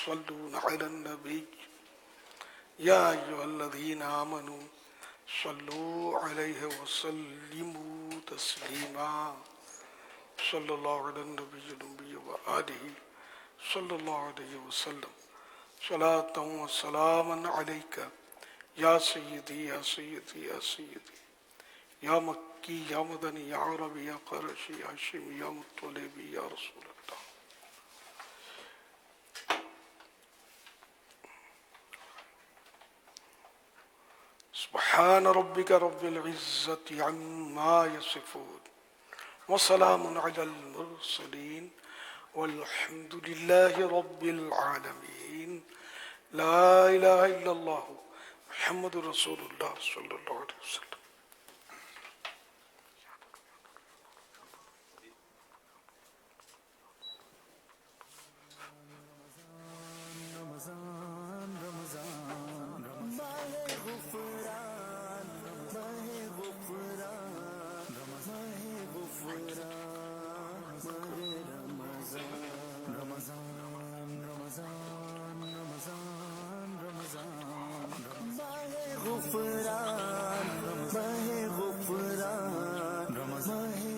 يصلون على النبي يا أيها الذين آمنوا صلوا عليه وسلموا تسليما صلى الله على النبي الأمي وآله صلى الله عليه وسلم صلاة وسلاما عليك يا سيدي يا سيدي يا سيدي يا مكي يا مدني يا عربي يا قرشي يا هاشمي يا مطلبي يا رسول الله. سبحان ربك رب العزة عما يصفون وسلام على المرسلين والحمد لله رب العالمين. لا إله إلا الله محمد رسول الله صلى الله عليه وسلم.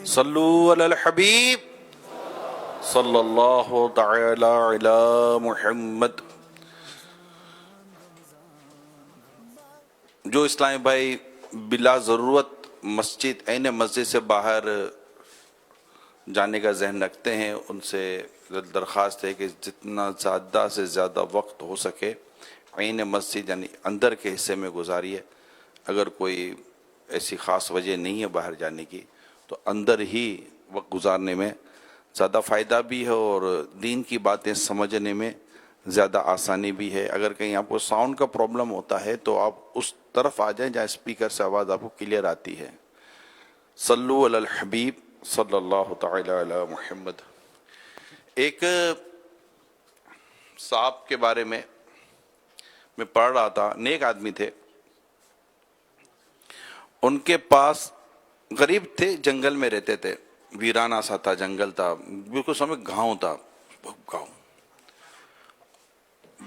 صلو علی الحبیب صلی اللہ تعالی علی محمد. جو اسلامی بھائی بلا ضرورت عین مسجد سے باہر جانے کا ذہن رکھتے ہیں ان سے درخواست ہے کہ جتنا زیادہ سے زیادہ وقت ہو سکے عین مسجد یعنی اندر کے حصے میں گزاریے. اگر کوئی ایسی خاص وجہ نہیں ہے باہر جانے کی تو اندر ہی وقت گزارنے میں زیادہ فائدہ بھی ہے اور دین کی باتیں سمجھنے میں زیادہ آسانی بھی ہے. اگر کہیں آپ کو ساؤنڈ کا پرابلم ہوتا ہے تو آپ اس طرف آ جائیں جہاں اسپیکر سے آواز آپ کو کلیئر آتی ہے. صلو علی الحبیب صلی اللہ تعالی علی محمد. ایک صاحب کے بارے میں پڑھ رہا تھا، نیک آدمی تھے. ان کے پاس غریب تھے، جنگل میں رہتے تھے، ویرانہ سا تھا جنگل تھا، بالکل سمجھ گاؤں تھا، گاؤں.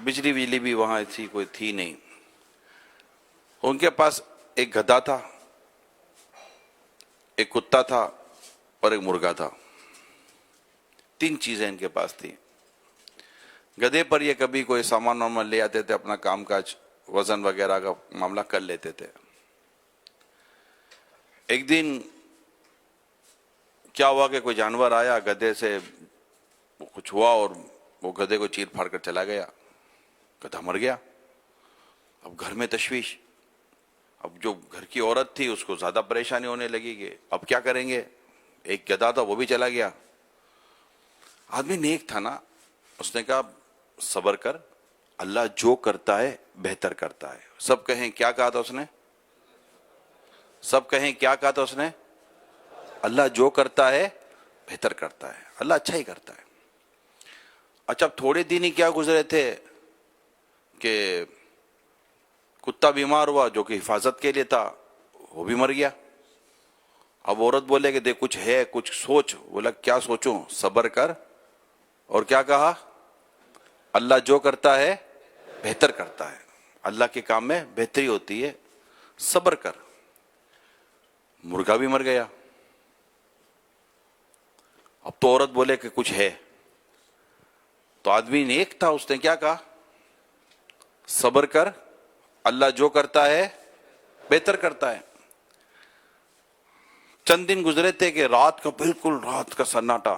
بجلی وجلی بھی وہاں ایسی کوئی تھی نہیں. ان کے پاس ایک گدھا تھا، ایک کتا تھا اور ایک مرغا تھا. 3 چیزیں ان کے پاس تھی. گدھے پر یہ کبھی کوئی سامان وامان لے آتے تھے، اپنا کام کاج وزن وغیرہ کا معاملہ کر لیتے تھے. ایک دن کیا ہوا کہ کوئی جانور آیا، گدھے سے کچھ ہوا اور وہ گدھے کو چیر پھاڑ کر چلا گیا. گدھا مر گیا. اب گھر میں تشویش. اب جو گھر کی عورت تھی اس کو زیادہ پریشانی ہونے لگی کہ اب کیا کریں گے. ایک گدھا تھا وہ بھی چلا گیا. آدمی نیک تھا نا، اس نے کہا صبر کر، اللہ جو کرتا ہے بہتر کرتا ہے. سب کہیں کیا کہا تھا اس نے؟ سب کہیں کیا کہا تھا اس نے؟ اللہ جو کرتا ہے بہتر کرتا ہے، اللہ اچھا ہی کرتا ہے. اچھا اب تھوڑے دن ہی کیا گزرے تھے کہ کتا بیمار ہوا جو کہ حفاظت کے لیے تھا، وہ بھی مر گیا. اب عورت بولے کہ دیکھ کچھ ہے، کچھ سوچ. بولا کیا سوچوں؟ صبر کر. اور کیا کہا؟ اللہ جو کرتا ہے بہتر کرتا ہے، اللہ کے کام میں بہتری ہوتی ہے، صبر کر. مرغا بھی مر گیا. اب تو عورت بولے کہ کچھ ہے. تو آدمی نیک تھا، اس نے کیا کہا؟ صبر کر، اللہ جو کرتا ہے بہتر کرتا ہے. چند دن گزرے تھے کہ رات کا بالکل رات کا سناٹا،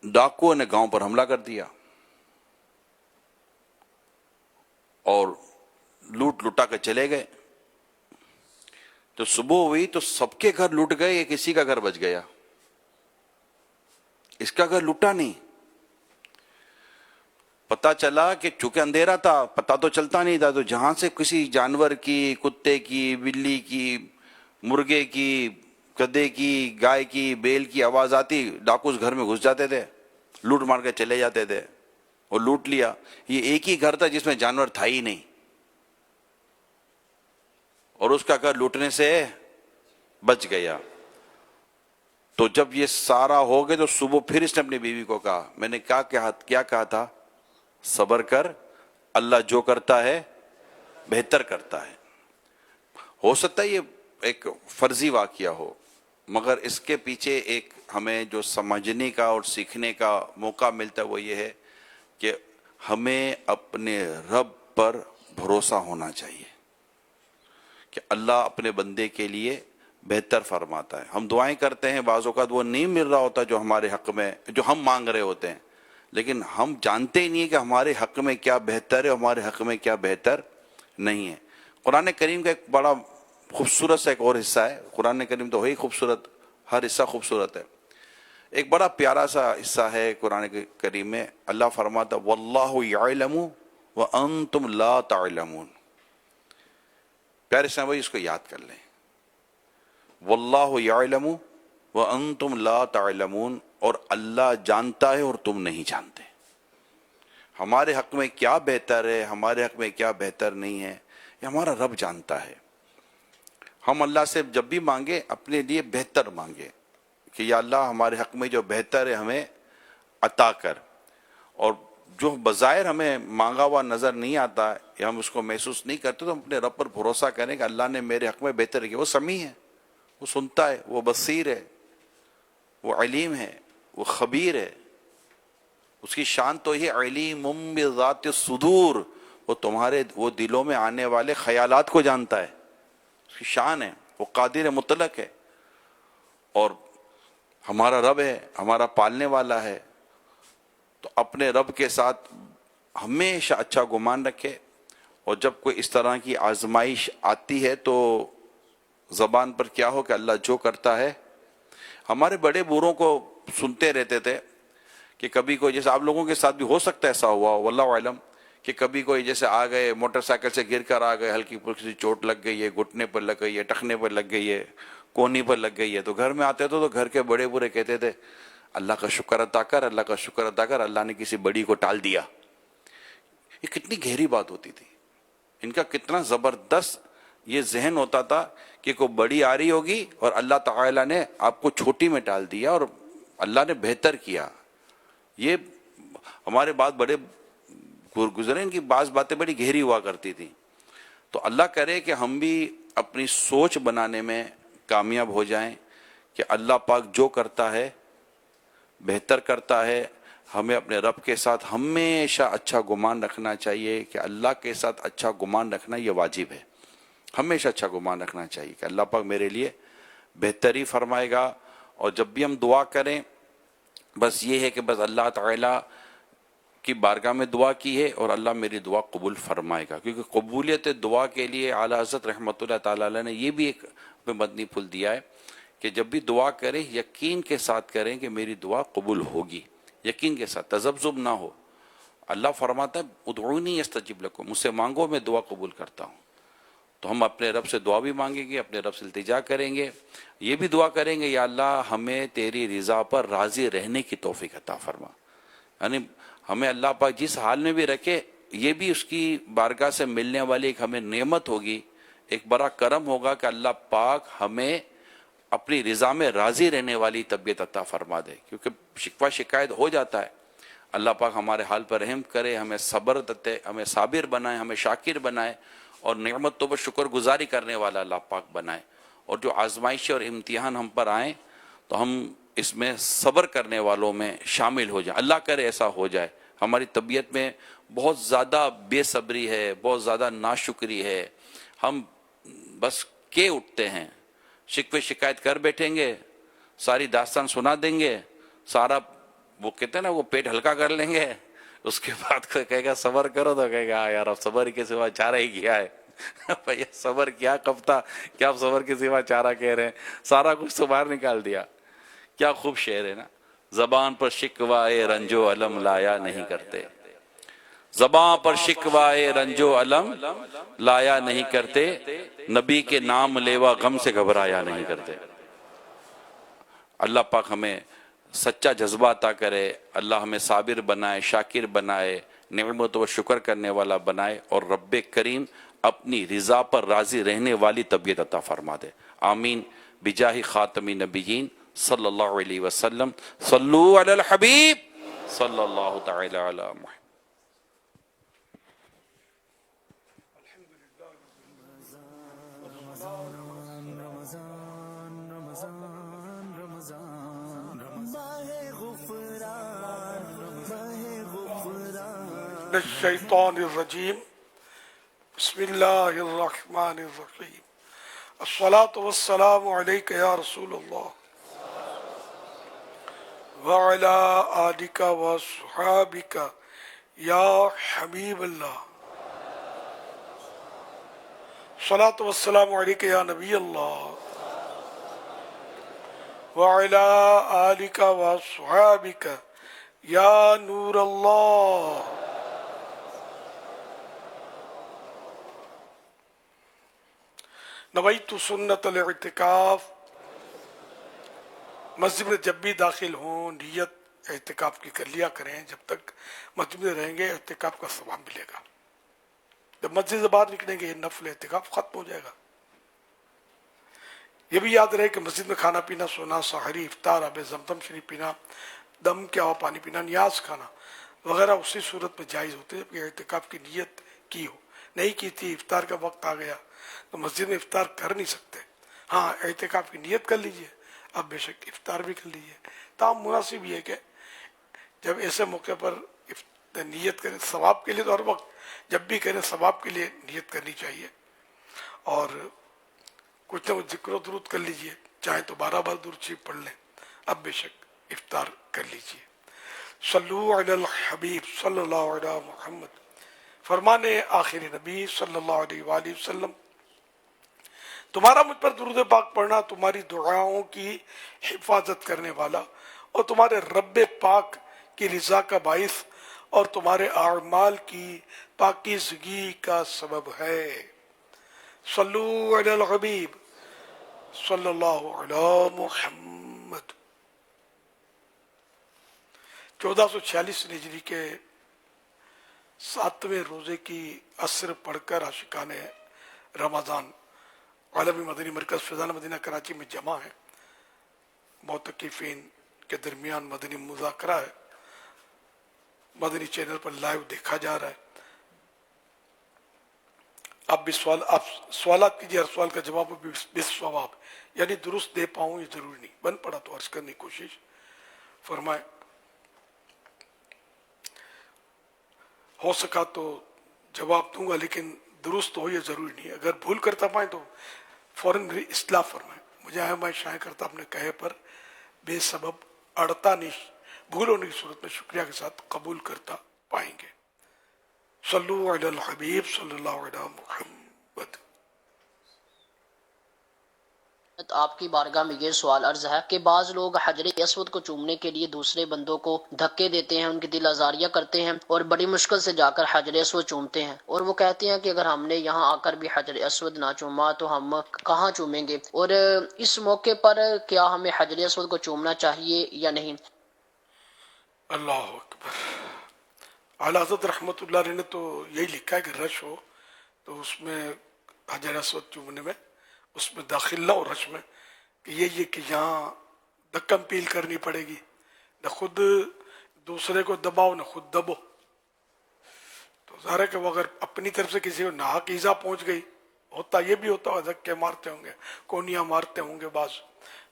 ڈاکوؤں نے گاؤں پر حملہ کر دیا اور لوٹ لٹا کے چلے گئے. تو صبح ہوئی تو سب کے گھر لوٹ گئے، ایک اسی کا گھر بچ گیا. اس کا گھر لوٹا نہیں. پتا چلا کہ چونکہ اندھیرا تھا، پتا تو چلتا نہیں تھا، تو جہاں سے کسی جانور کی، کتے کی، بلی کی، مرغے کی، گدھے کی، گائے کی، بیل کی آواز آتی، ڈاکو اس گھر میں گھس جاتے تھے، لوٹ مار کے چلے جاتے تھے اور لوٹ لیا. یہ ایک ہی گھر تھا جس میں جانور تھا ہی نہیں، اور اس کا گھر لوٹنے سے بچ گیا. تو جب یہ سارا ہو گیا تو صبح پھر اس نے اپنی بیوی کو کہا، میں نے کیا کہا تھا؟ صبر کر، اللہ جو کرتا ہے بہتر کرتا ہے۔ ہو سکتا ہے یہ ایک فرضی واقعہ ہو، مگر اس کے پیچھے ایک ہمیں جو سمجھنے کا اور سیکھنے کا موقع ملتا ہے وہ یہ ہے کہ ہمیں اپنے رب پر بھروسہ ہونا چاہیے کہ اللہ اپنے بندے کے لیے بہتر فرماتا ہے۔ ہم دعائیں کرتے ہیں، بعض اوقات وہ نہیں مل رہا ہوتا جو ہمارے حق میں، جو ہم مانگ رہے ہوتے ہیں، لیکن ہم جانتے ہی نہیں کہ ہمارے حق میں کیا بہتر ہے، ہمارے حق میں کیا بہتر نہیں ہے۔ قرآن کریم کا ایک بڑا خوبصورت سا ایک اور حصہ ہے، قرآن کریم تو وہی خوبصورت، ہر حصہ خوبصورت ہے، ایک بڑا پیارا سا حصہ ہے قرآن کریم میں۔ اللہ فرماتا واللہ یعلم وانتم لا تعلمون۔ پیارے سے بھائی اس کو یاد کر لیں، واللہ یعلم وانتم لا تعلمون، اور اللہ جانتا ہے اور تم نہیں جانتے۔ ہمارے حق میں کیا بہتر ہے، ہمارے حق میں کیا بہتر نہیں ہے، یہ ہمارا رب جانتا ہے۔ ہم اللہ سے جب بھی مانگے اپنے لیے بہتر مانگے کہ یا اللہ ہمارے حق میں جو بہتر ہے ہمیں عطا کر، اور جو بظاہر ہمیں مانگا ہوا نظر نہیں آتا یا ہم اس کو محسوس نہیں کرتے تو ہم اپنے رب پر بھروسہ کریں کہ اللہ نے میرے حق میں بہتر کیا۔ وہ سمیع ہے، وہ سنتا ہے، وہ بصیر ہے، وہ علیم ہے، وہ خبیر ہے۔ اس کی شان تو یہ علیم بذات الصدور، وہ تمہارے وہ دلوں میں آنے والے خیالات کو جانتا ہے، اس کی شان ہے، وہ قادر مطلق ہے، اور ہمارا رب ہے، ہمارا پالنے والا ہے۔ تو اپنے رب کے ساتھ ہمیشہ اچھا گمان رکھے، اور جب کوئی اس طرح کی آزمائش آتی ہے تو زبان پر کیا ہو کہ اللہ جو کرتا ہے۔ ہمارے بڑے بوڑھوں کو سنتے رہتے تھے کہ کبھی کوئی، جیسے آپ لوگوں کے ساتھ بھی ہو سکتا ہے ایسا ہوا واللہ علم، کہ کبھی کوئی جیسے آ گئے موٹر سائیکل سے گر کر آ گئے، ہلکی پھلکی چوٹ لگ گئی ہے، گھٹنے پر لگ گئی ہے، ٹخنے پر لگ گئی ہے، کونی پر لگ گئی ہے، تو گھر میں آتے تھے تو گھر کے بڑے بوڑھے کہتے تھے اللہ کا شکر ادا کر، اللہ کا شکر ادا کر، اللہ نے کسی بڑی کو ٹال دیا۔ یہ کتنی گہری بات ہوتی تھی، ان کا کتنا زبردست یہ ذہن ہوتا تھا کہ کوئی بڑی آ رہی ہوگی اور اللہ تعالیٰ نے آپ کو چھوٹی میں ڈال دیا اور اللہ نے بہتر کیا۔ یہ ہمارے بعد بڑے گزرے، ان کی بعض باتیں بڑی گہری ہوا کرتی تھی۔ تو اللہ کرے کہ ہم بھی اپنی سوچ بنانے میں کامیاب ہو جائیں کہ اللہ پاک جو کرتا ہے بہتر کرتا ہے۔ ہمیں اپنے رب کے ساتھ ہمیشہ اچھا گمان رکھنا چاہیے کہ اللہ کے ساتھ اچھا گمان رکھنا یہ واجب ہے، ہمیشہ اچھا گمان رکھنا چاہیے کہ اللہ پاک میرے لیے بہتری فرمائے گا۔ اور جب بھی ہم دعا کریں بس یہ ہے کہ بس اللہ تعالیٰ کی بارگاہ میں دعا کی ہے اور اللہ میری دعا قبول فرمائے گا، کیونکہ قبولیت دعا کے لیے اعلیٰ حضرت رحمۃ اللہ تعالیٰ علیہ نے یہ بھی ایک مدنی پھول دیا ہے کہ جب بھی دعا کریں یقین کے ساتھ کریں کہ میری دعا قبول ہوگی، یقین کے ساتھ، تذبذب نہ ہو۔ اللہ فرماتا ہے ادعونی استجب لکم، مجھ سے مانگو میں دعا قبول کرتا ہوں۔ تو ہم اپنے رب سے دعا بھی مانگیں گے، اپنے رب سے التجا کریں گے، یہ بھی دعا کریں گے یا اللہ ہمیں تیری رضا پر راضی رہنے کی توفیق عطا فرما، یعنی ہمیں اللہ پاک جس حال میں بھی رکھے یہ بھی اس کی بارگاہ سے ملنے والی ایک ہمیں نعمت ہوگی، ایک بڑا کرم ہوگا کہ اللہ پاک ہمیں اپنی رضا میں راضی رہنے والی طبیعت عطا فرما دے، کیونکہ شکوہ شکایت ہو جاتا ہے۔ اللہ پاک ہمارے حال پر رحم کرے، ہمیں صبر دے، ہمیں صابر بنائے، ہمیں شاکر بنائے، اور نعمتوں پر شکر گزاری کرنے والا اللہ پاک بنائے۔ اور جو آزمائش اور امتحان ہم پر آئیں تو ہم اس میں صبر کرنے والوں میں شامل ہو جائیں، اللہ کرے ایسا ہو جائے۔ ہماری طبیعت میں بہت زیادہ بے صبری ہے، بہت زیادہ ناشکری ہے، ہم بس کے اٹھتے ہیں، شکوے شکایت کر بیٹھیں گے، ساری داستان سنا دیں گے، سارا وہ کہتے ہیں نا وہ پیٹ ہلکا کر لیں گے، اس کے بعد کوئی کہے گا صبر کرو تو کہے گا یار اب صبر کے سوا چارہ ہی کیا ہے۔ بھئی صبر کیا کب تھا، کیا آپ صبر کے سوا چارہ کہہ رہے ہیں، سارا کچھ تو باہر نکال دیا۔ کیا خوب شعر ہے نا، زبان پر شکوائے رنج و علم لایا نہیں کرتے، زبان پر شکوائے رنج و علم لایا نہیں کرتے، نبی کے نام لیوا غم سے گھبرایا نہیں کرتے۔ اللہ پاک ہمیں سچا جذبہ عطا کرے، اللہ ہمیں صابر بنائے، شاکر بنائے، نعمتوں پر شکر کرنے والا بنائے، اور رب کریم اپنی رضا پر راضی رہنے والی طبیعت عطا فرما دے۔ آمین بجاہ خاتم نبیین صلی اللہ علیہ وسلم۔ صلو علی الحبیب صلی اللہ تعالی علی محمد۔ من الشیطان الرجیم بسم اللہ الرحمن الرحیم الصلاة والسلام علیک یا رسول اللہ وعلی آلک وصحابک یا حبیب اللہ الصلاة والسلام علیک یا نبی اللہ وعلی آلک وصحابک یا نور اللہ. نویت سنت الاعتکاف. مسجد میں جب بھی داخل ہوں نیت اعتکاف کی کر لیا کریں. جب تک مسجد میں رہیں گے اعتکاف کا ثواب ملے گا. جب مسجد سے باہر نکلیں گے یہ نفل اعتکاف ختم ہو جائے گا. یہ بھی یاد رہے کہ مسجد میں کھانا پینا، سونا، سحری، افطار، آب زمزم شریف پینا، دم کیا ہوا پانی پینا، نیاز کھانا وغیرہ اسی صورت میں جائز ہوتے ہیں جب کہ اعتکاف کی نیت کی ہو. نہیں کی تھی، افطار کا وقت آ گیا تو مسجد میں افطار کر نہیں سکتے. ہاں اعتکاف کی نیت کر لیجئے، اب بے شک افطار بھی کر لیجئے. تاہم مناسب یہ ہے کہ جب ایسے موقع پر نیت کریں ثواب کے لیے، تو ہر وقت جب بھی کریں ثواب کے لیے نیت کرنی چاہیے. اور کچھ نہ کچھ ذکر و درود کر لیجئے، چاہے تو 12 بار درود شریف پڑھ لیں. اب بے شک افطار کر لیجئے. صلو علی الحبیب صلی اللہ علیہ محمد. فرمانے آخر نبی صلی اللہ علیہ وآلہ وسلم، تمہارا مجھ پر درود پاک پڑھنا تمہاری دعاؤں کی حفاظت کرنے والا اور تمہارے رب پاک کی رضا کا باعث اور تمہارے اعمال کی پاکیزگی کا سبب ہے. صلو علی الحبیب صلی اللہ علیہ محمد. 1446 ہجری کے 7ویں روزے کی عصر پڑھ کر عاشقان رمضان عالمی مدنی مرکز فیضان مدینہ کراچی میں جمع ہے. معتکفین کے درمیان مدنی مذاکرہ ہے. مدنی چینل پر لائیو دیکھا جا رہا ہے. آپ سوالات کیجیے، ہر سوال کا جواب بالصواب یعنی درست دے پاؤں یہ ضروری نہیں، بن پڑا تو عرض کرنے کی کوشش فرمائیں. ہو سکا تو جواب دوں گا لیکن درست ہو یہ ضروری نہیں. اگر بھول کرتا پائیں تو فوراً میری اصلاح فرمائیں. مجھے میں شائع کرتا اپنے کہے پر بے سبب اڑتا نہیں، بھول ہونے کی صورت میں شکریہ کے ساتھ قبول کرتا پائیں گے. صلو علی الحبیب صلی اللہ علیہ محمد. آپ کی بارگاہ میں یہ سوال عرض ہے کہ بعض لوگ حجر اسود کو چومنے کے لیے دوسرے بندوں کو دھکے دیتے ہیں، ان کی دل آزاریاں کرتے ہیں اور بڑی مشکل سے جا کر حجر اسود چومتے ہیں، اور وہ کہتے ہیں کہ اگر ہم نے یہاں آ کر بھی حجر اسود نہ چوما تو ہم کہاں چومیں گے، اور اس موقع پر کیا ہمیں حجر اسود کو چومنا چاہیے یا نہیں؟ اللہ اکبر. اعلیٰ حضرت رحمۃ اللہ علیہ نے تو یہی لکھا ہے کہ رش ہو تو اس میں حجر اسود چومنے میں اس میں داخل نہ ہو رش میں، کہ یہ کہ یہاں دکم پیل کرنی پڑے گی، نہ خود دوسرے کو دباؤ نہ خود دبو. تو ظاہر ہے کہ وہ اگر اپنی طرف سے کسی کو ناحق ایذا پہنچ گئی، ہوتا یہ بھی ہوتا ہے دھکے مارتے ہوں گے، کونیاں مارتے ہوں گے بعض،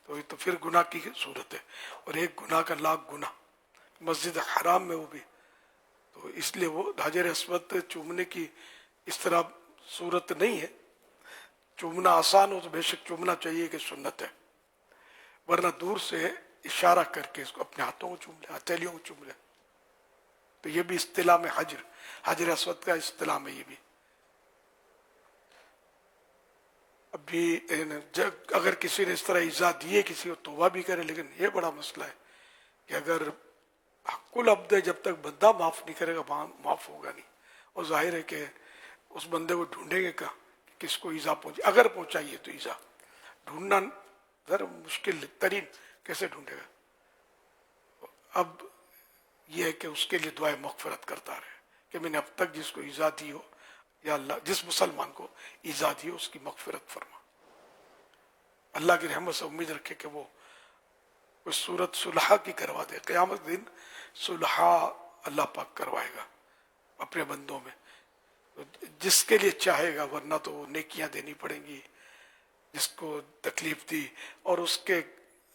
تو یہ تو پھر گناہ کی صورت ہے. اور ایک گناہ کا لاکھ گناہ مسجد حرام میں وہ بھی. تو اس لیے وہ حجر اسود چومنے کی اس طرح صورت نہیں ہے. چومنا آسان ہو تو بے شک چومنا چاہیے کہ سنت ہے، ورنہ دور سے اشارہ کر کے اس کو اپنے ہاتھوں کو چوم لے، ہتھیلیوں کو چوم لے. تو یہ بھی اصطلاح میں حجر اسود کا اصطلاح میں یہ بھی. ابھی اگر کسی نے اس طرح ایذا دیے کسی کو توبہ بھی کرے، لیکن یہ بڑا مسئلہ ہے کہ اگر حق العبد جب تک بندہ معاف نہیں کرے گا معاف ہوگا نہیں. اور ظاہر ہے کہ اس بندے کو ڈھونڈیں گے کہ کس کو ایذا پہنچے، اگر پہنچائیے تو ایذا ڈھونڈنا ذرا مشکل ترین کیسے ڈھونڈے گا. اب یہ ہے کہ اس کے لیے دعائیں مغفرت کرتا رہے کہ میں نے اب تک جس کو ایذا دی ہو، یا اللہ جس مسلمان کو ایذا دی ہو اس کی مغفرت فرما. اللہ کی رحمت سے امید رکھے کہ وہ کوئی صورت صلح کی کروا دے. قیامت دن صلح اللہ پاک کروائے گا اپنے بندوں میں جس کے لیے چاہے گا، ورنہ تو وہ نیکیاں دینی پڑیں گی جس کو تکلیف دی اور اس کے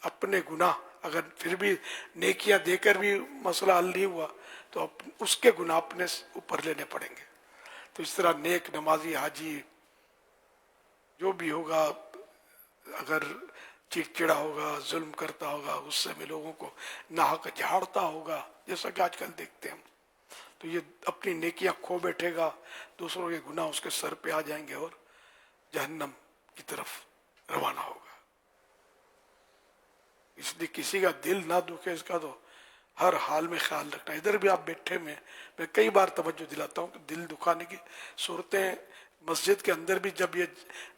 اپنے گناہ اگر پھر بھی نیکیاں دے کر بھی مسئلہ حل نہیں ہوا تو اس کے گناہ اپنے اوپر لینے پڑیں گے. تو اس طرح نیک نمازی حاجی جو بھی ہوگا اگر چڑچڑا ہوگا، ظلم کرتا ہوگا، غصے میں لوگوں کو ناحق جھاڑتا ہوگا جیسا کہ آج کل دیکھتے ہیں ہم، تو یہ اپنی نیکیاں کھو بیٹھے گا، دوسروں کے گناہ اس کے سر پہ آ جائیں گے اور جہنم کی طرف روانہ ہوگا. اس لیے کسی کا دل نہ دکھے اس کا تو ہر حال میں خیال رکھنا. ادھر بھی آپ بیٹھے میں کئی بار توجہ دلاتا ہوں کہ دل دکھانے کی صورتیں مسجد کے اندر بھی جب یہ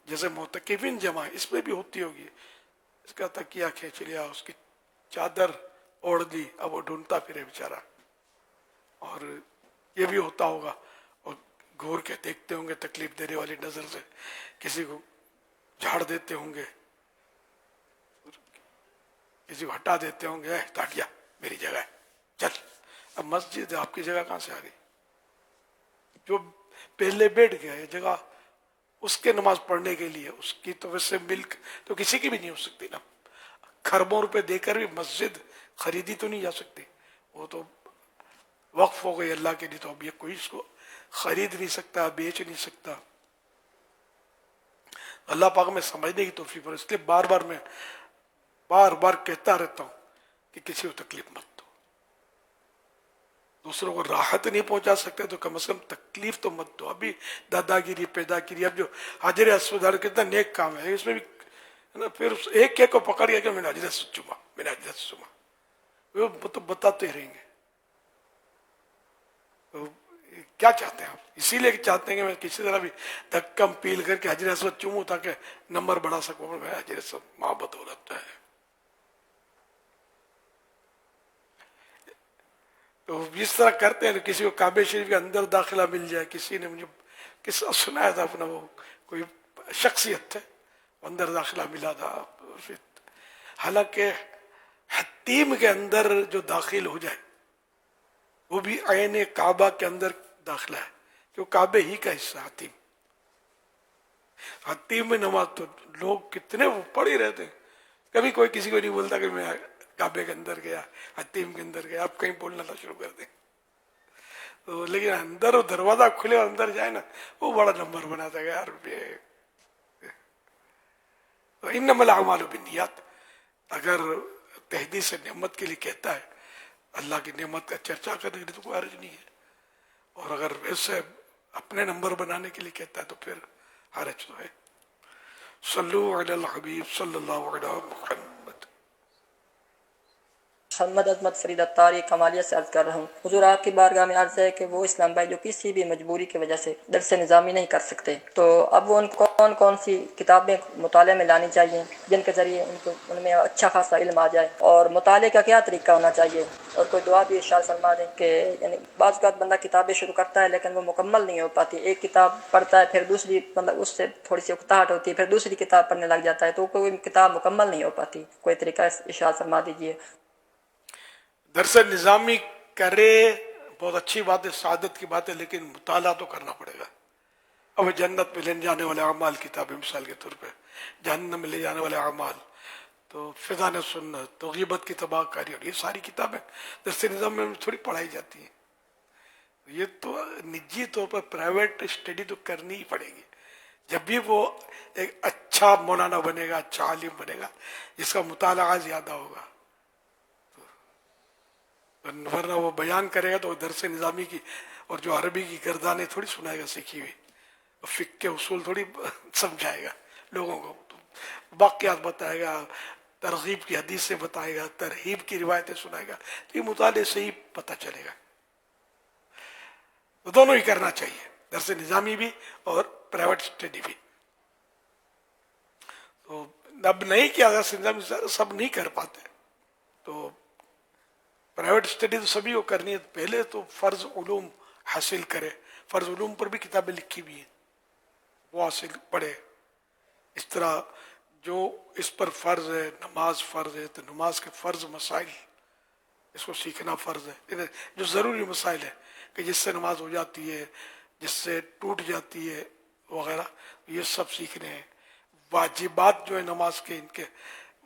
جیسے معتکفین جمع ہے اس میں بھی ہوتی ہوگی. اس کا تکیہ کھینچ لیا، اس کی چادر اوڑھ لی، اب وہ ڈھونڈتا پھرے بیچارہ. اور یہ بھی ہوتا ہوگا اور گور کے دیکھتے ہوں گے تکلیف دینے والی نظر سے، کسی کو جھاڑ دیتے ہوں گے، کسی کو ہٹا دیتے ہوں گے، ہٹ گیا میری جگہ ہے چل. اب مسجد آپ کی جگہ کہاں سے آ گئی؟ جو پہلے بیٹھ گیا یہ جگہ اس کے نماز پڑھنے کے لیے، اس کی تو ویسے ملک تو کسی کی بھی نہیں ہو سکتی نا. کھربوں روپے دے کر بھی مسجد خریدی تو نہیں جا سکتی، وہ تو وقف ہو گئی اللہ کے لیے. تو اب یہ کوئی اس کو خرید نہیں سکتا، بیچ نہیں سکتا. اللہ پاک میں سمجھنے کی توفیق اور اس لیے بار بار کہتا رہتا ہوں کہ کسی کو تکلیف مت دو. دوسروں کو راحت نہیں پہنچا سکتے تو کم از کم تکلیف تو مت دو. ابھی دادا گیری پیدا گیری، اب جو حجر اسود کتنا نیک کام ہے اس میں بھی پھر ایک کو پکڑ گیا کہ میں نے حجر اسود چوما، میں نے حجر اسود چوما، وہ تو بتاتے رہیں گے. تو کیا چاہتے ہیں آپ؟ اسی لیے چاہتے ہیں کہ میں کسی طرح بھی دھکم پیل کر کے حجر اسود چوموں تاکہ نمبر بڑھا سکوں. میں حجر اسود محبت ہو رہتا ہے. تو اس طرح کرتے ہیں. کسی کو کعبہ شریف کے اندر داخلہ مل جائے، کسی نے مجھے قصہ سنایا تھا اپنا، وہ کوئی شخصیت تھے اندر داخلہ ملا تھا. حالانکہ حتیم کے اندر جو داخل ہو جائے وہ بھی عین کعبہ کے اندر داخلہ ہے، جو کعبہ ہی کا حصہ. حتیم میں نماز تو لوگ کتنے وہ پڑھ ہی رہتے ہیں. کبھی کوئی کسی کو نہیں بولتا کہ میں کعبے کے اندر گیا، حتیم کے اندر گیا. آپ کہیں بولنا نہ شروع کر دیں تو، لیکن اندر وہ دروازہ کھلے اور اندر جائے نا، وہ بڑا نمبر بناتا گیا. یار انما الاعمال بالنیات، اگر تحدید سے نعمت کے لیے کہتا ہے، اللہ کی نعمت کا چرچا کرنے کے لیے تو کوئی حرج نہیں ہے. اور اگر ویسے اپنے نمبر بنانے کے لیے کہتا ہے تو پھر حرج تو ہے. صلو علی الحبیب صلی اللہ علیہ محمد. محمد عظمت فرید اتاری کمالیہ سے عرض کر رہا ہوں. حضور آپ کی بارگاہ میں عرض ہے کہ وہ اسلام بھائی جو کسی بھی مجبوری کی وجہ سے درس نظامی نہیں کر سکتے، تو اب وہ ان کون سی کتابیں مطالعے میں لانی چاہیے جن کے ذریعے ان میں اچھا خاصا علم آ جائے، اور مطالعے کا کیا طریقہ ہونا چاہیے، اور کوئی دعا بھی ارشاد فرما دیں کہ یعنی بعض اوقات بندہ کتابیں شروع کرتا ہے لیکن وہ مکمل نہیں ہو پاتی. ایک کتاب پڑھتا ہے پھر دوسری مطلب اس سے تھوڑی سی اکتاہٹ ہوتی ہے، پھر دوسری کتاب پڑھنے لگ جاتا ہے، تو کوئی کتاب مکمل نہیں ہو پاتی. کوئی طریقہ ارشاد فرما دیجیے. درس نظامی کرے بہت اچھی بات ہے، سعادت کی بات ہے، لیکن مطالعہ تو کرنا پڑے گا. اب جنت میں لے جانے والے اعمال کتابیں مثال کے طور پہ، جہنم میں لے جانے والے اعمال، تو فضان سنت، تو غیبت کی تباہ کاری، اور یہ ساری کتابیں درس نظام میں تھوڑی پڑھائی جاتی ہیں. یہ تو نجی طور پر پرائیویٹ اسٹڈی تو کرنی ہی پڑے گی. جب بھی وہ ایک اچھا مولانا بنے گا، اچھا عالم بنے گا، جس کا مطالعہ زیادہ ہوگا، ورنہ وہ بیان کرے گا تو درس نظامی کی اور جو عربی کی گردانیں تھوڑی سنائے گا سیکھی ہوئی، فقہ کے اصول تھوڑی سمجھائے گا لوگوں کو. واقعات بتائے گا، ترغیب کی حدیثیں بتائے گا، ترہیب کی روایتیں سنائے گا. تو یہ مطالعے سے ہی پتہ چلے گا. تو دونوں ہی کرنا چاہیے، درس نظامی بھی اور پرائیویٹ اسٹڈی بھی. تو اب نہیں کیا درس نظامی سب نہیں کر پاتے، تو پرائیویٹ اسٹڈی تو سبھی کو کرنی ہے. پہلے تو فرض علوم حاصل کرے، فرض علوم پر بھی کتابیں لکھی ہوئی ہیں، وہ حاصل پڑھے. اس طرح جو اس پر فرض ہے، نماز فرض ہے تو نماز کے فرض مسائل اس کو سیکھنا فرض ہے. جو ضروری مسائل ہیں کہ جس سے نماز ہو جاتی ہے، جس سے ٹوٹ جاتی ہے وغیرہ، یہ سب سیکھنے ہیں. واجبات جو ہے نماز کے، ان کے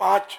5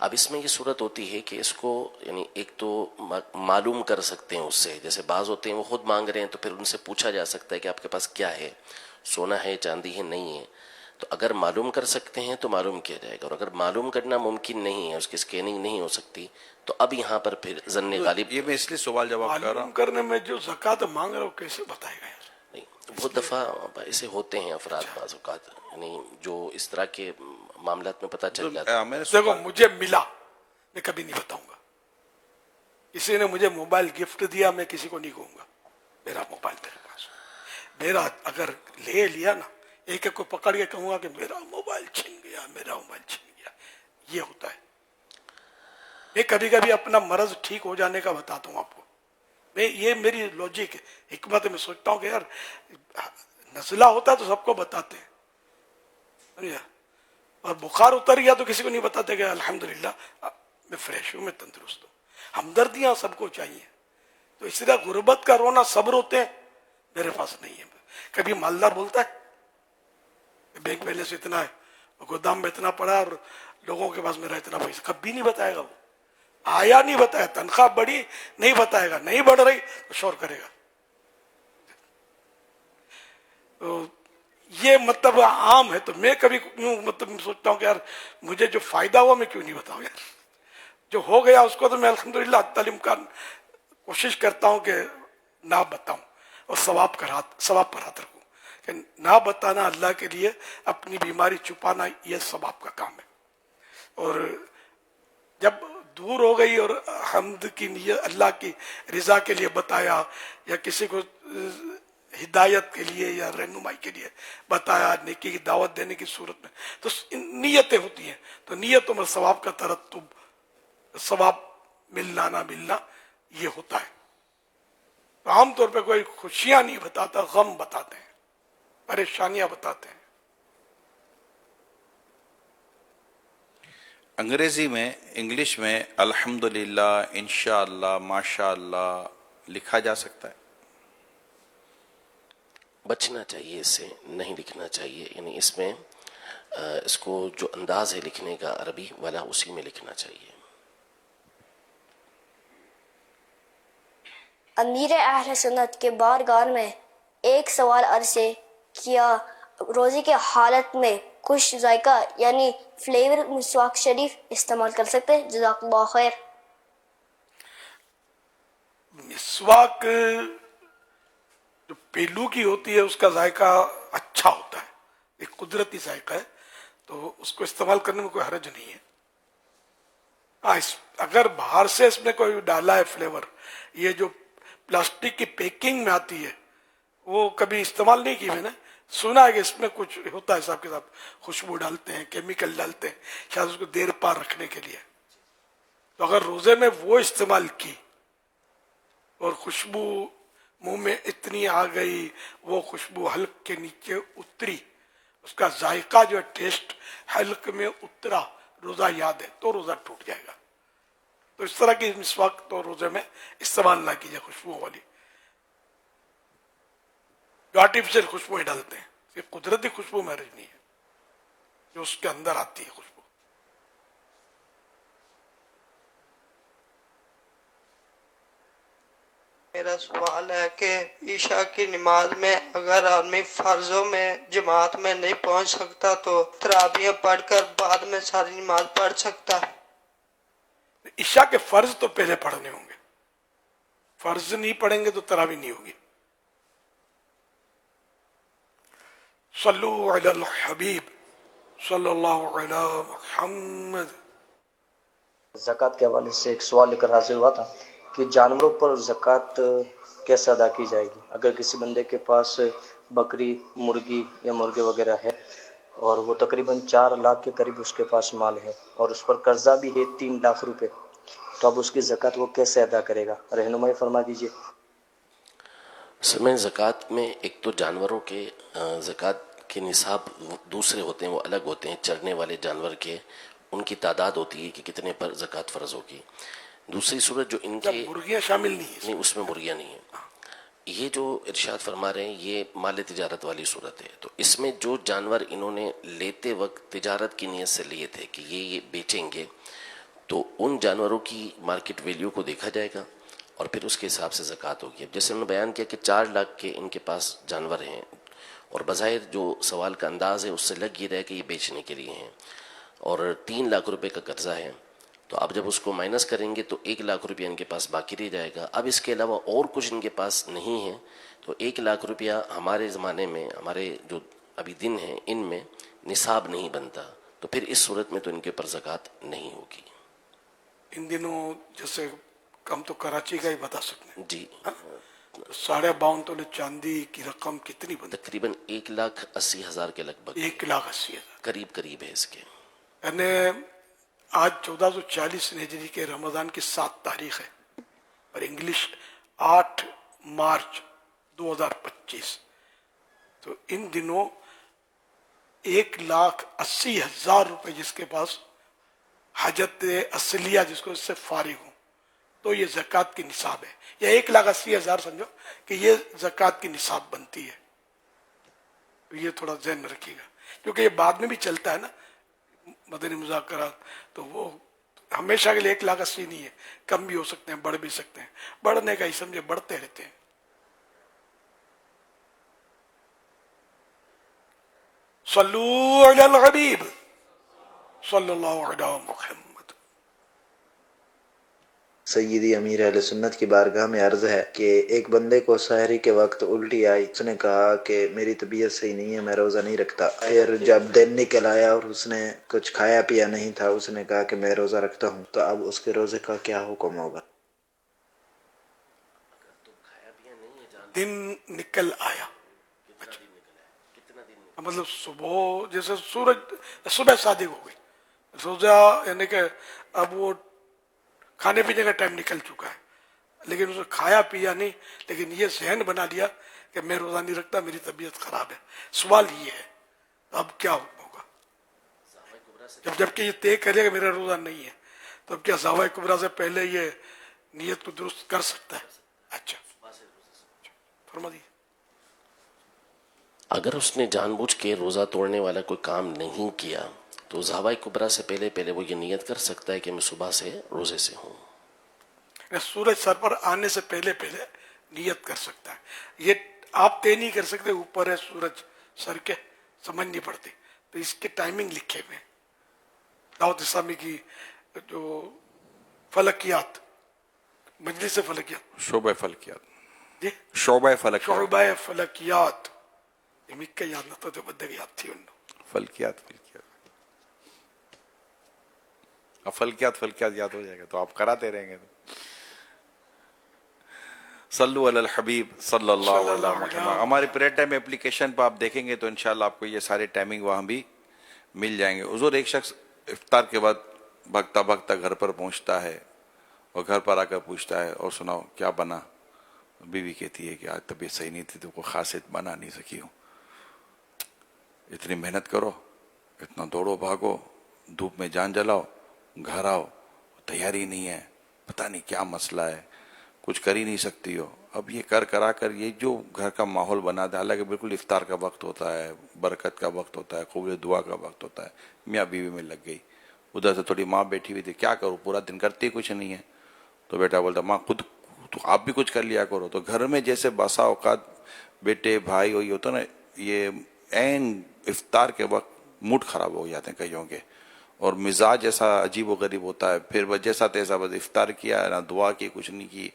اب اس میں یہ صورت ہوتی ہے کہ اس کو یعنی ایک تو معلوم کر سکتے ہیں اس سے، جیسے بعض ہوتے ہیں وہ خود مانگ رہے ہیں تو پھر ان سے پوچھا جا سکتا ہے کہ آپ کے پاس کیا ہے، سونا ہے، چاندی ہے، نہیں ہے، تو اگر معلوم کر سکتے ہیں تو معلوم کیا جائے گا، اور اگر معلوم کرنا ممکن نہیں ہے، اس کی اسکیننگ نہیں ہو سکتی، تو اب یہاں پر پھر ظن غالب یہ میں اس لیے سوال جواب کر رہا معلوم ہوں. کرنے میں جو زکوٰۃ مانگ رہا ہو کیسے بتائے گا یار؟ نہیں، بہت دفعہ ایسے ہوتے ہیں افراد بعض اوقات، یعنی جو اس طرح کے معاملات میں پتہ چل جاتا ہے. میں نے دیکھو سوال مجھے ملا، میں کبھی نہیں بتاؤں گا. کسی نے مجھے موبائل گفٹ دیا، میں کسی کو نہیں کہوں گا میرا موبائل میرے پاس. میرا اگر لے لیا نا، ایک ایک کو پکڑ کے کہوں گا کہ میرا موبائل چھن گیا، میرا موبائل چھن گیا. یہ ہوتا ہے. میں کبھی کبھی اپنا مرض ٹھیک ہو جانے کا بتاتا ہوں آپ کو. یہ میری لاجک ہے، حکمت ہے. میں سوچتا ہوں کہ یار نزلہ ہوتا ہے تو سب کو بتاتے ہیں، سمجھا؟ اور بخار اتر گیا تو کسی کو نہیں بتاتے کہ الحمدللہ میں فریش ہوں، میں تندرست ہوں. ہمدردیاں سب کو چاہیے. تو اسی طرح غربت کا رونا سب روتے ہیں، میرے پاس نہیں ہے. کبھی مالدار بولتا ہے بینک بیلنس اتنا ہے، گودام میں اتنا پڑا اور لوگوں کے پاس میرا اتنا پیسہ، کبھی نہیں بتائے گا. وہ آیا نہیں بتایا. تنخواہ بڑھی نہیں بتائے گا، نہیں بڑھ رہی تو شور کرے گا. تو یہ مطلب عام ہے. تو میں کبھی مطلب سوچتا ہوں کہ یار مجھے جو فائدہ ہوا میں کیوں نہیں بتاؤں یار. جو ہو گیا اس کو تو میں الحمدللہ تعلیم کا کوشش کرتا ہوں کہ نہ بتاؤں اور ثواب پر ہاتھ رکھوں. کہ نہ بتانا اللہ کے لیے، اپنی بیماری چھپانا یہ ثواب کا کام ہے. اور جب دور ہو گئی اور حمد کی نیت اللہ کی رضا کے لیے بتایا، یا کسی کو ہدایت کے لیے یا رہنمائی کے لیے بتایا، نیکی کی دعوت دینے کی صورت میں، تو نیتیں ہوتی ہیں. تو نیتوں میں ثواب کا ترتب، ثواب ملنا نہ ملنا یہ ہوتا ہے. تو عام طور پہ کوئی خوشیاں نہیں بتاتا، غم بتاتے ہیں، پریشانیاں بتاتے ہیں. انگریزی میں، انگلش میں الحمدللہ، انشاءاللہ، ماشاءاللہ لکھا جا سکتا ہے؟ بچنا چاہیے اس سے، نہیں لکھنا چاہیے. یعنی اس میں اس کو جو انداز ہے لکھنے کا عربی والا، اسی میں لکھنا چاہیے. امیر اہل سنت کے بارگاہ میں ایک سوال عرض ہے، کیا روزے کے حالت میں خوش ذائقہ یعنی فلیور مسواک شریف استعمال کر سکتے ہیں؟ جزاک اللہ خیر. مسواک جو پیلو کی ہوتی ہے اس کا ذائقہ اچھا ہوتا ہے، ایک قدرتی ذائقہ ہے، تو اس کو استعمال کرنے میں کوئی حرج نہیں ہے. اگر باہر سے اس میں کوئی ڈالا ہے فلیور، یہ جو پلاسٹک کی پیکنگ میں آتی ہے وہ کبھی استعمال نہیں کی میں نے. سنا ہے کہ اس میں کچھ ہوتا ہے صاحب کے ساتھ، خوشبو ڈالتے ہیں، کیمیکل ڈالتے ہیں، شاید اس کو دیر پار رکھنے کے لیے. تو اگر روزے میں وہ استعمال کی اور خوشبو منہ میں اتنی آ گئی، وہ خوشبو حلق کے نیچے اتری، اس کا ذائقہ جو ہے ٹیسٹ حلق میں اترا، روزہ یاد ہے تو روزہ ٹوٹ جائے گا. تو اس طرح کی مسواک تو روزے میں استعمال نہ کیجیے، خوشبو والی جو آرٹیفیشل خوشبوئیں ڈالتے ہیں. یہ قدرتی خوشبو محرج نہیں ہے، جو اس کے اندر آتی ہے خوشبو. میرا سوال ہے کہ عشاء کی نماز میں اگر آدمی فرضوں میں جماعت میں نہیں پہنچ سکتا تو تراویح پڑھ کر بعد میں ساری نماز پڑھ سکتا ہے؟ عشاء کے فرض تو پہلے پڑھنے ہوں گے، فرض نہیں پڑھیں گے تو تراویح نہیں ہوگی. صلو علی الحبیب صلی اللہ علی محمد. زکوٰۃ کے حوالے سے ایک سوال لے کر حاضر ہوا تھا کہ جانوروں پر زکوٰۃ کیسے ادا کی جائے گی؟ اگر کسی بندے کے پاس بکری، مرغی یا مرغے وغیرہ ہے اور وہ تقریباً 4 لاکھ کے قریب اس کے پاس مال ہے اور اس پر قرضہ بھی ہے 3 لاکھ روپے، تو اب اس کی زکوٰۃ وہ کیسے ادا کرے گا؟ رہنمائی فرما دیجیے. میں زکوٰۃ میں ایک تو جانوروں کے زکوٰۃ کے نصاب دوسرے ہوتے ہیں، وہ الگ ہوتے ہیں. چرنے والے جانور کے ان کی تعداد ہوتی ہے کہ کتنے پر زکوٰۃ فرض ہوگی. دوسری صورت جو ان کے مرغیاں شامل نہیں ہیں، نہیں، اس میں مرغیاں نہیں ہیں. یہ جو ارشاد فرما رہے ہیں یہ مال تجارت والی صورت ہے. تو اس میں جو جانور انہوں نے لیتے وقت تجارت کی نیت سے لیے تھے کہ یہ بیچیں گے، تو ان جانوروں کی مارکیٹ ویلیو کو دیکھا جائے گا اور پھر اس کے حساب سے زکوٰۃ ہوگی. اب جیسے انہوں نے بیان کیا کہ 4 لاکھ کے ان کے پاس جانور ہیں اور بظاہر جو سوال کا انداز ہے اس سے لگ یہ رہا ہے کہ یہ بیچنے کے لیے ہیں اور 3 لاکھ روپے کا قرضہ ہے. تو اب جب اس کو مائنس کریں گے تو 1 لاکھ روپیہ ان کے پاس باقی رہ جائے گا. اب اس کے علاوہ اور کچھ ان کے پاس نہیں ہے تو 1 لاکھ روپیہ ہمارے زمانے میں ہمارے جو ابھی دن ہیں ان میں نصاب نہیں بنتا. تو پھر اس صورت میں تو ان کے اوپر زکوٰۃ نہیں ہوگی. ان دنوں جیسے ہم تو کراچی کا ہی بتا سکتے ہیں جی 52.5 تولے چاندی کی رقم کتنی بنتی؟ تقریباً 1,80,000 کے لگ بھگ 1,80,000. قریب ہے اس کے. یعنی آج 1440 ہجری کے رمضان کی 7 تاریخ ہے اور انگلش 8 مارچ 2025. تو ان دنوں 1,80,000 روپے جس کے پاس حاجت اصلیہ جس کو اس سے فارغ ہوں تو یہ زکوٰۃ کی نصاب ہے. یا 1,80,000 سمجھو کہ یہ زکوٰۃ کی نصاب بنتی ہے. یہ تھوڑا ذہن میں رکھیے گا کیونکہ یہ بعد میں بھی چلتا ہے نا مدنی مذاکرات. تو وہ ہمیشہ کے لیے 1,80,000 نہیں ہے, کم بھی ہو سکتے ہیں, بڑھ بھی سکتے ہیں. بڑھنے کا ہی سمجھے بڑھتے رہتے ہیں. صلو علی الحبیب صلی اللہ علیہ محمد. سیدی امیر اہل سنت کی بارگاہ میں عرض ہے کہ ایک بندے کو سحری کے وقت الٹی آئی. اس نے کہا کہ میری طبیعت صحیح نہیں ہے, میں روزہ نہیں رکھتا. پھر جب دن نکل آیا اور اس نے کچھ کھایا پیا نہیں تھا, اس نے کہا کہ میں روزہ رکھتا ہوں. تو اب اس کے روزے کا کیا حکم ہوگا؟ دن نکل آیا مطلب صبح جیسے سورج صبح صادق ہو گئی, روزہ یعنی کہ اب وہ کھانے پینے کا ٹائم نکل چکا ہے لیکن اس نے کھایا پیا نہیں, لیکن یہ ذہن بنا لیا کہ میں روزہ نہیں رکھتا, میری طبیعت خراب ہے. سوال یہ ہے اب کیا حکم ہوگا جبکہ یہ طے کرے کہ میرا روزہ نہیں ہے تو اب کیا زاویہ کبریٰ سے پہلے یہ نیت کو درست کر سکتا ہے؟ اچھا فرما دیجیے. اگر اس نے جان بوجھ کے روزہ توڑنے والا کوئی کام نہیں کیا تو زاویہ کبریٰ سے پہلے وہ یہ نیت کر سکتا ہے کہ میں صبح سے روزے سے ہوں. سورج سر پر آنے سے پہلے نیت کر سکتا ہے. یہ آپ طے نہیں کر سکتے, اوپر ہے سورج سر کے, سمجھ نہیں پڑتی. تو اس کی ٹائمنگ لکھے ہوئے دعوت اسلامی کی جو فلکیات, مجلس فلکیات, شعبہ فلکیات, جی شعبہ فلکیات, شعبہ فلکیات. مکہ یاد نہ تو جو بدے یاد تھی انہوں فلکیات اب فلکیات یاد ہو جائے گا تو آپ کراتے رہیں گے. صلو علی الحبیب صلی اللہ علیہ وسلم. ہماری پریئر ٹائم اپلیکیشن پہ آپ دیکھیں گے تو انشاءاللہ آپ کو یہ سارے ٹائمنگ وہاں بھی مل جائیں گے. حضور ایک شخص افطار کے بعد بھگتا گھر پر پہنچتا ہے اور گھر پر آ کر پوچھتا ہے اور سناؤ کیا بنا. بیوی کہتی ہے کہ آج طبیعت صحیح نہیں تھی تو کوئی خاص بنا نہیں سکی ہوں. اتنی محنت کرو, اتنا دوڑو بھاگو, دھوپ میں جان جلاؤ, گھر آؤ, تیاری نہیں ہے, پتہ نہیں کیا مسئلہ ہے, کچھ کر ہی نہیں سکتی ہو. اب یہ کرا کر یہ جو گھر کا ماحول بنا دیا, حالانکہ بالکل افطار کا وقت ہوتا ہے, برکت کا وقت ہوتا ہے, قبول دعا کا وقت ہوتا ہے. میاں بیوی میں لگ گئی. ادھر سے تھوڑی ماں بیٹھی ہوئی تھی, کیا کروں پورا دن کرتی کچھ نہیں ہے. تو بیٹا بولتا ماں خود تو آپ بھی کچھ کر لیا کرو. تو گھر میں جیسے بسا اوقات بیٹے بھائی وہی ہوتا نا, یہ عین افطار کے وقت موڈ خراب ہو جاتے ہیں کئیوں کے, اور مزاج ایسا عجیب و غریب ہوتا ہے. پھر جیسا تیسا بس افطار کیا, نہ دعا کی, کچھ نہیں کی,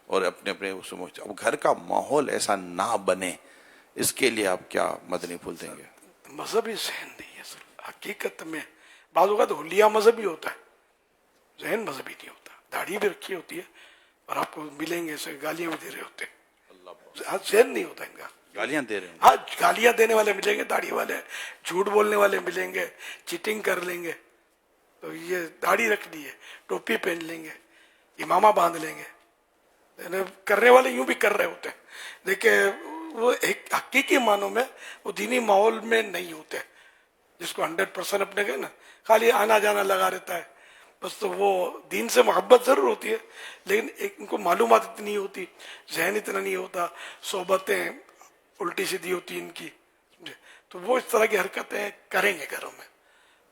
اور اپنے اب گھر کا ماحول ایسا نہ بنے, اس کے لیے آپ کیا مدنی پھول دیں گے؟ مذہبی ذہن نہیں ہے سر. حقیقت میں بعض اوقات حلیہ مذہبی ہوتا ہے, ذہن مذہبی نہیں ہوتا. داڑھی بھی رکھی ہوتی ہے اور آپ کو ملیں گے ایسے گالیاں بھی دے رہے ہوتے ہیں, ذہن نہیں ہوتا ان کا. گالیاں دے رہے ہیں. ہاں گالیاں دینے والے ملیں گے, داڑھی والے, جھوٹ بولنے والے ملیں گے, چیٹنگ کر لیں گے. تو یہ داڑھی رکھ لی ہے, ٹوپی پہن لیں گے, امامہ باندھ لیں گے, کرنے والے یوں بھی کر رہے ہوتے ہیں. لیکن وہ ایک حقیقی معنوں میں وہ دینی ماحول میں نہیں ہوتے, جس کو 100% اپنے گئے نا خالی آنا جانا لگا رہتا ہے بس. تو وہ دین سے محبت ضرور ہوتی ہے لیکن ان کو معلومات اتنی ہوتی, ذہن اتنا نہیں ہوتا, صحبتیں الٹی سیدھی ہوتی ان کی. تو وہ اس طرح کی حرکتیں کریں گے گھروں میں.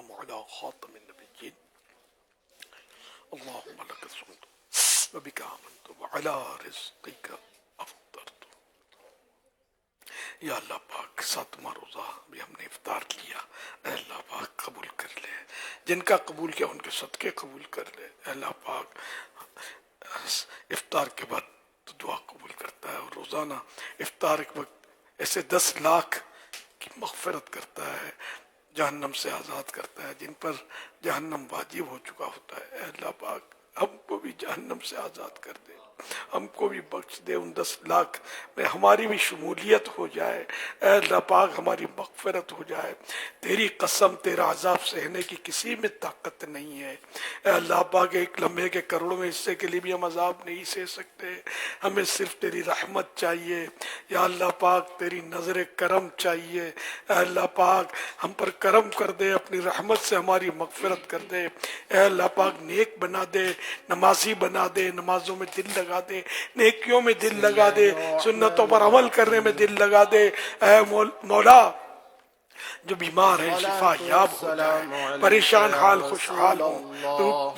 والسلام على خاتم النبيين اللهم لك الحمد وبك آمنت وعلى رزقك افطرت. یا اللہ پاک ساتواں روزہ بھی ہم نے افطار لیا، اے اللہ پاک قبول کر لے، جن کا قبول کیا ان کے صدقے قبول کر لے. اے اللہ پاک افطار کے بعد تو دعا قبول کرتا ہے، اور روزانہ افطار کے وقت ایسے 10 لاکھ کی مغفرت کرتا ہے، جہنم سے آزاد کرتا ہے جن پر جہنم واجب ہو چکا ہوتا ہے. اے اللہ پاک ہم کو بھی جہنم سے آزاد کر دے، ہم کو بھی بخش دے، ان 10 لاکھ میں ہماری بھی شمولیت ہو جائے. اے اللہ پاک ہماری مغفرت ہو جائے. تیری قسم تیرا عذاب سہنے کی کسی میں طاقت نہیں ہے. اے اللہ پاک ایک لمحے کے کروڑوں میں حصے کے لیے بھی ہم عذاب نہیں سہ سکتے، ہمیں صرف تیری رحمت چاہیے. یا اللہ پاک تیری نظر کرم چاہیے. اے اللہ پاک ہم پر کرم کر دے، اپنی رحمت سے ہماری مغفرت کر دے. اے اللہ پاک نیک بنا دے، نمازی بنا دے، نمازوں میں دل لگا دے، نیکیوں میں دل لگا دے، سنتوں پر عمل کرنے میں دل لگا دے. اے مولا جو بیمار ہیں شفا یاب ہو جائے، پریشان حال خوشحال ہوں،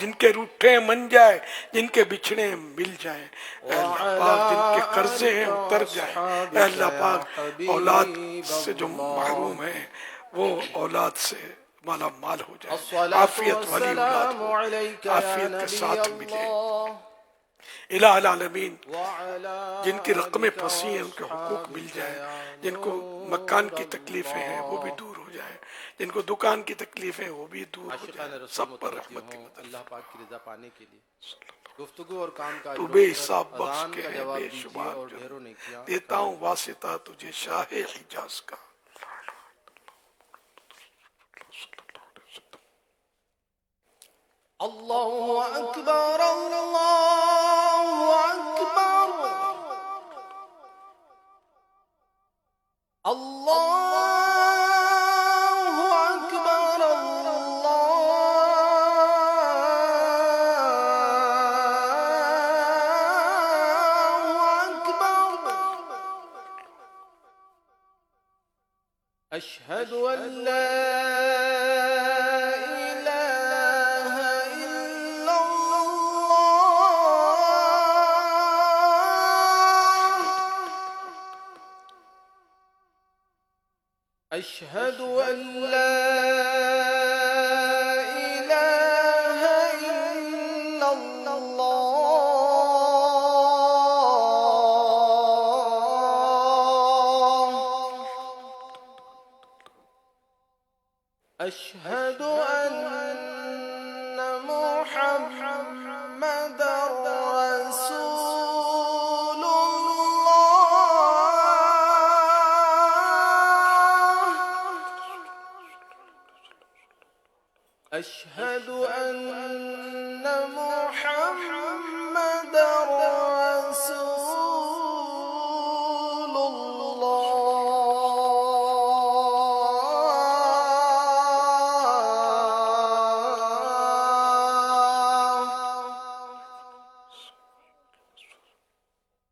جن کے روٹھے من جائے، جن کے بچھڑے مل جائیں. اے اللہ پاک جن کے قرضے ہیں اتر جائیں. اے اللہ پاک اولاد سے جو محروم ہیں وہ اولاد سے مالا مال ہو جائے، عافیت والی اولاد ہو، عافیت کے ساتھ ملے. الہ العالمین جن کی رقمیں پھنسی ہیں ان کے حقوق مل جائیں، جن کو مکان کی تکلیفیں ہیں وہ بھی دور ہو جائیں، جن کو دکان کی تکلیفیں وہ بھی دور ہو جائیں. سب پر رحمت کی مدد. اللہ پاک کی رضا پانے کے لیے گفتگو اور کام کا تو بے حساب بخش اذان کے کا ہے جواب بے دیجیے شمار اور جو ڈھیروں نیکیاں دیتا ہوں واسطہ تجھے شاہ حجاز کا. اللہ اکبر اللہ اکبر اللہ اکبر اللہ اکبر. اشہد ان لا أشهد أن لا إله إلا الله. أشهد أن محمدا رسول أشهد أن محمدا رسول الله.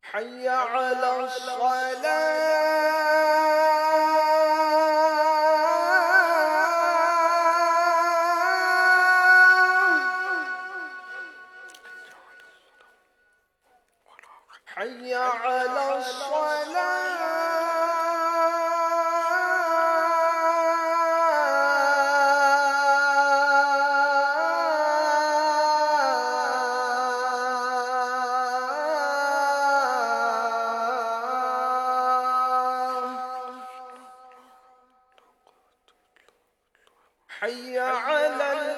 حي على حي على حي على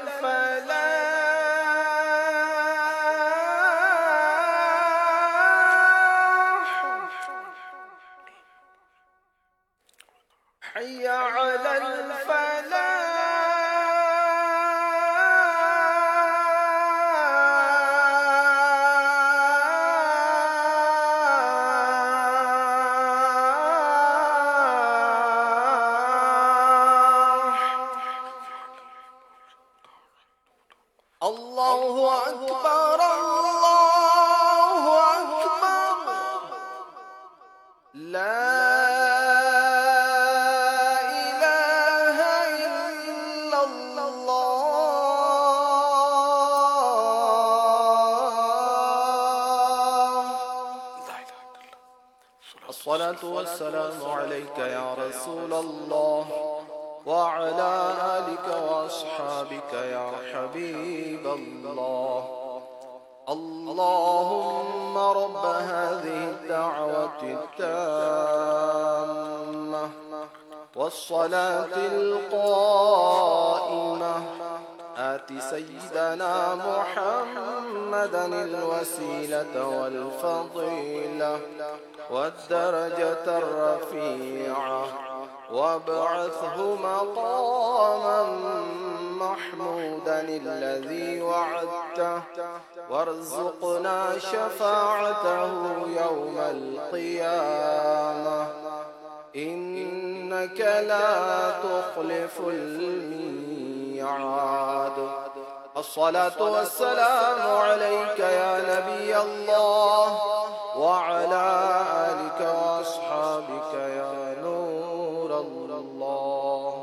حي على الله أكبر الله أكبر. لا إله إلا الله. الصلاة والسلام عليك يا رسول الله وعلى آلك وأصحابك يا حبيب الله. اللهم رب هذه الدعوة التامة والصلاة القائمة آت سيدنا محمدا الوسيلة والفضيلة والدرجة الرفيعة وابعثه مقاما محمودا الذي وعدته وارزقنا شفاعته يوم القيامة إنك لا تخلف الميعاد. الصلاة والسلام عليك يا نبي الله وعلى آلك وأصحابك يا نور الله.